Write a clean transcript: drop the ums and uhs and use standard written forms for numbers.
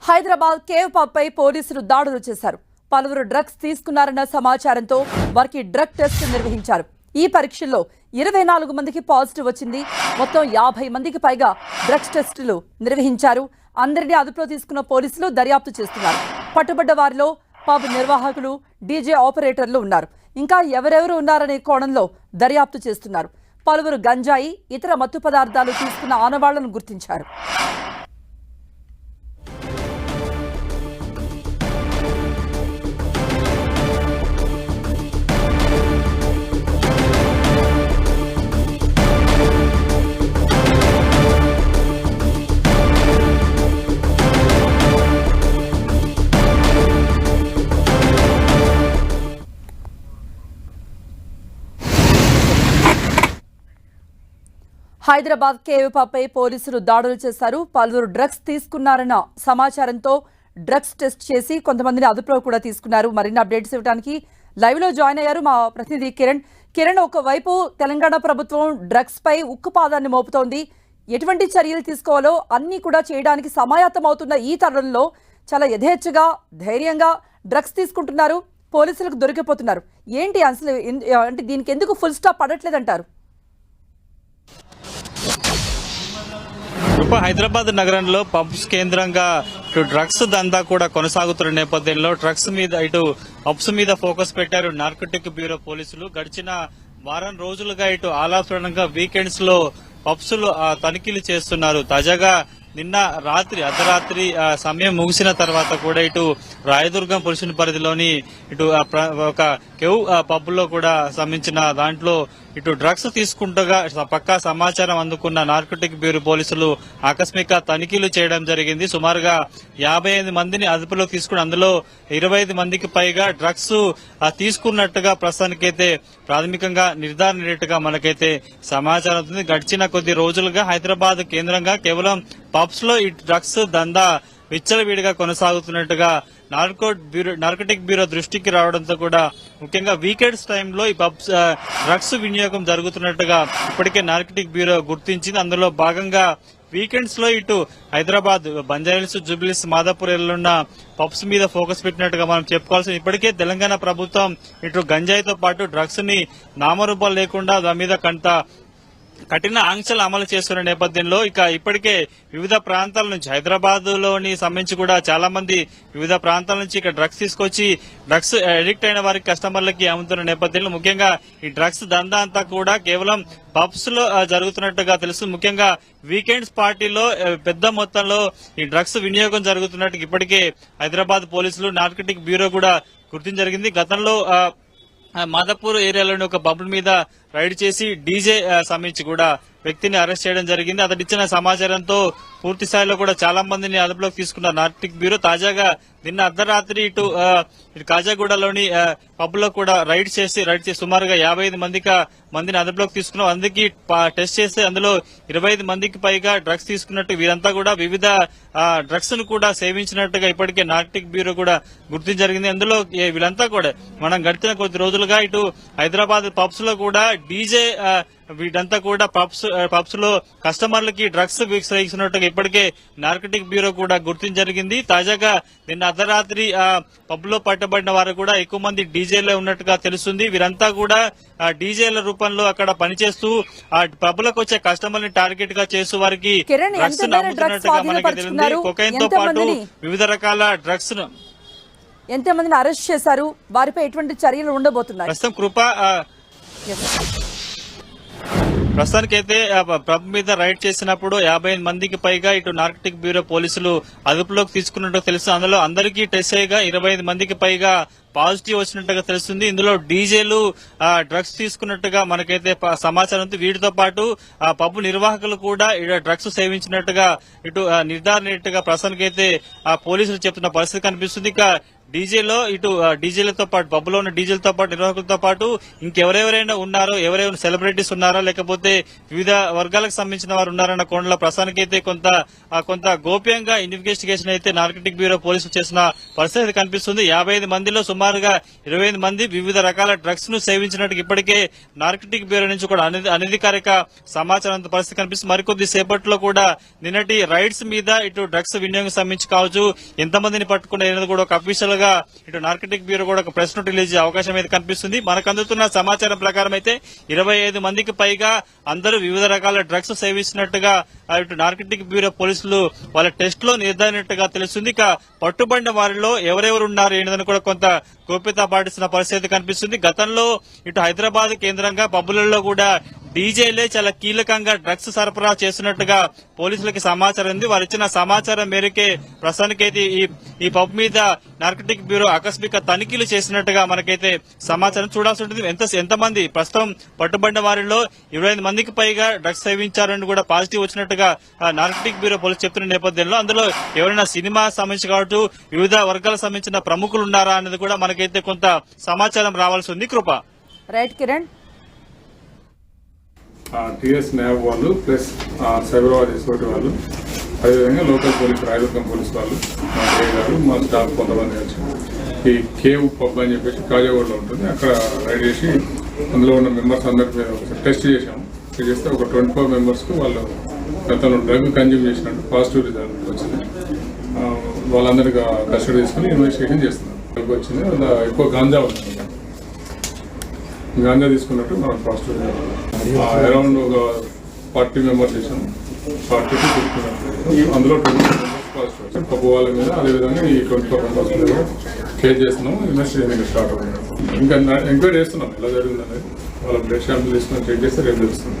Hyderabad cave pub పై పోలీసులు దాడులు చేశారు. పలువురు డ్రగ్స్ తీసుకున్నారన్న సమాచారంతో వారికి డ్రగ్ టెస్ట్ నిర్వహించారు. ఈ పరీక్షల్లో 24 మందికి పాజిటివ్ వచ్చింది. మొత్తం 50 మందికి పైగా డ్రగ్స్ టెస్టులు నిర్వహించారు. అందరినీ అదుపులో తీసుకున్న పోలీసులు దర్యాప్తు చేస్తున్నారు. పట్టుబడ్డ వారిలో పబ్ నిర్వాహకులు, డీజే ఆపరేటర్లు ఉన్నారు. ఇంకా ఎవరెవరు ఉన్నారనే కోణంలో దర్యాప్తు చేస్తున్నారు. పలువురు గంజాయి, ఇతర మత్తు పదార్థాలు తీసుకున్న ఆనవాళ్లను గుర్తించారు. హైదరాబాద్ కేవ్ పబ్ పై పోలీసులు దాడులు చేశారు. పలువురు డ్రగ్స్ తీసుకున్నారన్న సమాచారంతో డ్రగ్స్ టెస్ట్ చేసి కొంతమందిని అదుపులో కూడా తీసుకున్నారు. మరిన్ని అప్డేట్స్ ఇవ్వడానికి లైవ్ లో జాయిన్ అయ్యారు మా ప్రతినిధి కిరణ్. ఒకవైపు తెలంగాణ ప్రభుత్వం డ్రగ్స్ పై ఉక్కుపాదాన్ని మోపుతోంది. ఎటువంటి చర్యలు తీసుకోవాలో అన్ని కూడా చేయడానికి సమాయత్తం అవుతున్న ఈ తరుణంలో చాలా యథేచ్ఛగా, ధైర్యంగా డ్రగ్స్ తీసుకుంటున్నారు. పోలీసులకు దొరికిపోతున్నారు. ఏంటి అసలు, అంటే దీనికి ఎందుకు ఫుల్ స్టాప్ పడట్లేదంటారు? హైదరాబాద్ నగరంలో పబ్స్ కేంద్రంగా ఇటు డ్రగ్స్ దందా కూడా కొనసాగుతున్న నేపథ్యంలో డ్రగ్స్ మీద ఇటు పబ్స్ మీద ఫోకస్ పెట్టారు నార్కోటిక్ బ్యూరో పోలీసులు. గడిచిన వారం రోజులుగా ఇటు ఆలాపనంగా వీకెండ్స్ లో పబ్స్ లో తనిఖీలు చేస్తున్నారు. తాజాగా నిన్న అర్ధరాత్రి సమయం ముగిసిన తర్వాత కూడా ఇటు రాయదుర్గం పోలీసు పరిధిలోని ఇటు ఒక కేవ్ పబ్ లో కూడా సంబంధించిన దాంట్లో ఇటు డ్రగ్స్ తీసుకుంటగా పక్కా సమాచారం అందుకున్న నార్కోటిక్ బ్యూరో పోలీసులు ఆకస్మిక తనిఖీలు చేయడం జరిగింది. సుమారుగా 55 మందిని అదుపులోకి తీసుకుని అందులో 25 మందికి పైగా డ్రగ్స్ తీసుకున్నట్టుగా ప్రస్తుతానికైతే ప్రాథమికంగా నిర్ధారణగా మనకైతే సమాచారం ఉంది. గడిచిన కొద్ది రోజులుగా హైదరాబాద్ కేంద్రంగా కేవలం పబ్స్ లో ఈ డ్రగ్స్ దందా విచ్చలవిడిగా కొనసాగుతున్నట్టుగా నార్కోటిక్ బ్యూరో దృష్టికి రావడంతో కూడా ముఖ్యంగా వీకెండ్స్ టైంలో ఈ పబ్స్ డ్రగ్స్ వినియోగం జరుగుతున్నట్టుగా ఇప్పటికే నార్కోటిక్ బ్యూరో గుర్తించింది. అందులో భాగంగా వీకెండ్స్ లో ఇటు హైదరాబాద్, బంజారాహిల్స్, జూబ్లీహిల్స్, మాదాపూర్ ఉన్న పబ్స్ మీద ఫోకస్ పెట్టినట్టుగా మనం చెప్పుకోవాల్సింది. ఇప్పటికే తెలంగాణ ప్రభుత్వం ఇటు గంజాయితో పాటు డ్రగ్స్ ని నామరూపాలు లేకుండా దాని మీద కొంత కఠిన ఆంక్షలు అమలు చేస్తున్న నేపథ్యంలో ఇప్పటికే వివిధ ప్రాంతాల నుంచి హైదరాబాద్ లోని సంబంధించి కూడా చాలా మంది వివిధ ప్రాంతాల నుంచి ఇక్కడ డ్రగ్స్ తీసుకొచ్చి డ్రగ్స్ అడిక్ట్ అయిన వారికి కస్టమర్లకి అమ్ముతున్న నేపథ్యంలో ముఖ్యంగా ఈ డ్రగ్స్ దందా అంతా కూడా కేవలం పబ్స్ లో జరుగుతున్నట్టుగా తెలుసు. ముఖ్యంగా వీకెండ్స్ పార్టీలో పెద్ద మొత్తంలో ఈ డ్రగ్స్ వినియోగం జరుగుతున్నట్టు ఇప్పటికే హైదరాబాద్ పోలీసులు, నార్కోటిక్ బ్యూరో కూడా గుర్తించడం జరిగింది. గతంలో మాదాపూర్ ఏరియాలోని ఒక పబ్ మీద రైడ్ చేసి డీజే సంబంధించి కూడా వ్యక్తిని అరెస్ట్ చేయడం జరిగింది. అతడు ఇచ్చిన సమాచారంతో పూర్తి స్థాయిలో కూడా చాలా మందిని అదుపులోకి తీసుకున్న నార్కోటిక్ బ్యూరో తాజాగా నిన్న అర్ధరాత్రి ఇటు కాజాగూడలోని పబ్ లో కూడా రైడ్ చేసి సుమారుగా 55 మందిని అదుపులోకి తీసుకున్నాం. అందుకే టెస్ట్ చేస్తే అందులో 25 మందికి పైగా డ్రగ్స్ తీసుకున్నట్టు, వీరంతా కూడా వివిధ డ్రగ్స్ ను కూడా సేవించినట్టుగా ఇప్పటికే నార్కోటిక్ బ్యూరో కూడా గుర్తించడం జరిగింది. అందులో వీళ్ళంతా కూడా మనం గడిచిన కొద్ది రోజులుగా ఇటు హైదరాబాద్ పబ్స్ లో కూడా డీజే వీటంతా కూడా పబ్స్ లో కస్టమర్లకి డ్రగ్స్ విక్రయిస్తున్నట్టుగా ఇప్పటికే నార్కోటిక్ బ్యూరో కూడా గుర్తించడం జరిగింది. తాజాగా నిన్న అర్ధరాత్రి పబ్ లో పట్టబడిన వారు కూడా ఎక్కువ మంది డీజేలో ఉన్నట్టుగా తెలుస్తుంది. వీరంతా కూడా డీజేల రూపంలో అక్కడ పనిచేస్తూ ఆ పబ్ లకు వచ్చే కస్టమర్ ని టార్గెట్ గా చేస్తూ వారికి డ్రగ్స్ అమ్ముతున్నట్టుగా మనకి తెలిసింది. కొకైన్ తో పాటు వివిధ రకాల డ్రగ్స్ ను ఎంతమందిని అరెస్ట్ చేశారు? వారిపై ఎటువంటి చర్యలు ఉండబోతున్నాయి? ప్రస్తుతం ప్రస్తుతానికైతే పబ్ మీద రైడ్ చేసినప్పుడు 55 మందికి పైగా ఇటు నార్కోటిక్ బ్యూరో పోలీసులు అదుపులోకి తీసుకున్నట్టు తెలుసు. అందులో అందరికీ టెస్ట్ చేయగా 25 మందికి పైగా పాజిటివ్ వచ్చినట్టుగా తెలుస్తుంది. ఇందులో డీజేలు డ్రగ్స్ తీసుకున్నట్టుగా మనకైతే సమాచారం ఉంది. వీటితో పాటు పబ్ నిర్వాహకులు కూడా డ్రగ్స్ సేవించినట్టుగా ఇటు నిర్ధారణగా ప్రస్తుతానికైతే పోలీసులు చెప్తున్న పరిస్థితి కనిపిస్తుంది. ఇక డీజేలో ఇటు డీజేలతో పాటు పబ్లో ఉన్న డీజేలతో పాటు నిర్వాహకులతో పాటు ఇంకెవరెవరైనా ఉన్నారో, ఎవరెవరైనా సెలబ్రిటీస్ ఉన్నారా, లేకపోతే వివిధ వర్గాలకు సంబంధించిన వారు ఉన్నారన్న కోణంలో ప్రస్తుతానికైతే కొంత గోప్యంగా ఇన్వెస్టిగేషన్ అయితే నార్కటిక్ బ్యూరో పోలీసులు చేసిన పరిస్థితి కనిపిస్తుంది. 55 మందిలో సుమారుగా 25 మంది వివిధ రకాల డ్రగ్స్ ను సేవించినట్టు ఇప్పటికే నార్కటిక్ బ్యూరో నుంచి కూడా అనధికారిక సమాచారం పరిస్థితి కనిపిస్తుంది. మరికొద్ది సేపట్లో కూడా నిన్నటి రైడ్స్ మీద ఇటు డ్రగ్స్ వినియోగం సంబంధించి కావచ్చు, ఎంతమందిని పట్టుకునేది కూడా ఒక అఫీషియల్ గా ఇటు నార్కటిక్ బ్యూరో కూడా ఒక ప్రెస్ నోట్ రిలీజ్ అవకాశం అయితే కనిపిస్తుంది. మనకు అందుతున్న సమాచారం ప్రకారం అయితే 25 మందికి పైగా అందరూ వివిధ రకాల డ్రగ్స్ సేవిస్తున్నట్టుగా ఇటు నార్కటిక్ బ్యూరో పోలీసులు వాళ్ళ టెస్ట్ లో నిర్ధారినట్టుగా తెలుస్తుంది. ఇక పట్టుబడిన వారిలో ఎవరెవరు ఉన్నారు ఏంటని కూడా కొంత గోప్యత పాటిస్తున్న పరిస్థితి కనిపిస్తుంది. గతంలో ఇటు హైదరాబాద్ కేంద్రంగా పబ్బులలో కూడా డీజేలే చాలా కీలకంగా డ్రగ్స్ సరఫరా చేస్తున్నట్టుగా పోలీసులకి సమాచారం ఉంది. వారు ఇచ్చిన సమాచారం మేరకే ప్రస్తుతానికైతే ఈ పబ్ మీద నార్కటిక్ బ్యూరో ఆకస్మిక తనిఖీలు చేసినట్టుగా మనకైతే సమాచారం చూడాల్సి ఉంటుంది. ఎంతమంది ప్రస్తుతం పట్టుబడిన వారిలో 25 మందికి పైగా డ్రగ్స్ సేవించారని కూడా పాజిటివ్ వచ్చినట్టుగా నార్కటిక్ బ్యూరో పోలీసు చెప్తున్న నేపథ్యంలో అందులో ఎవరైనా సినిమా సంబంధించి కావచ్చు, వివిధ వర్గాలకు సంబంధించిన ప్రముఖులు ఉన్నారా అనేది కూడా మనకైతే కొంత సమాచారం రావాల్సి ఉంది. కృప. రైట్ కిరణ్. టీఎస్ న్యాబ్ వాళ్ళు ప్లస్ సైబరాబాద్ ఎస్ఓటి వాళ్ళు, అదేవిధంగా లోకల్ పోలీస్ రాయదుర్గం పోలీస్ వాళ్ళు, మా ఏ గారు, మా స్టాఫ్ కొంతమంది కలిసి ఈ కేవ్ పబ్ అని చెప్పేసి కాజాగూడలో ఉంటుంది, అక్కడ రైడ్ చేసి అందులో ఉన్న మెంబర్స్ అందరి మీద ఒకసారి టెస్ట్ చేశాము. టెస్ట్ చేస్తే ఒక 24 మెంబర్స్కు వాళ్ళు గతంలో డ్రగ్ కన్జ్యూమ్ చేసినట్టు పాజిటివ్ రిజల్ట్ వచ్చింది. వాళ్ళందరికీ కస్టడీ తీసుకుని ఇన్వెస్టిగేషన్ చేస్తున్నారు. డ్రగ్ వచ్చింది, ఎక్కువ గాంజా ఉంది. గాంజా తీసుకున్నట్టు మనం పాజిటివ్ అరౌండ్ ఒక 40 మెంబర్స్ చేసాము. 40 to 50 మెంబర్స్, అందులో 20 మెంబర్స్ పాజిటివ్ వచ్చాం. పప్పు వాళ్ళ మీద, అదేవిధంగా ఈ 24 మెంబర్స్ మీద కేర్ చేస్తున్నాము. ఇన్వెస్టిగేషన్ స్టార్ట్ అవుతుంది. ఇంకా ఎంక్వైరీ చేస్తున్నాం ఎలా జరిగిందనేది. వాళ్ళ బ్లడ్ శాంపుల్ తీసుకుని చెక్ చేస్తే రేపు తెలుస్తుంది.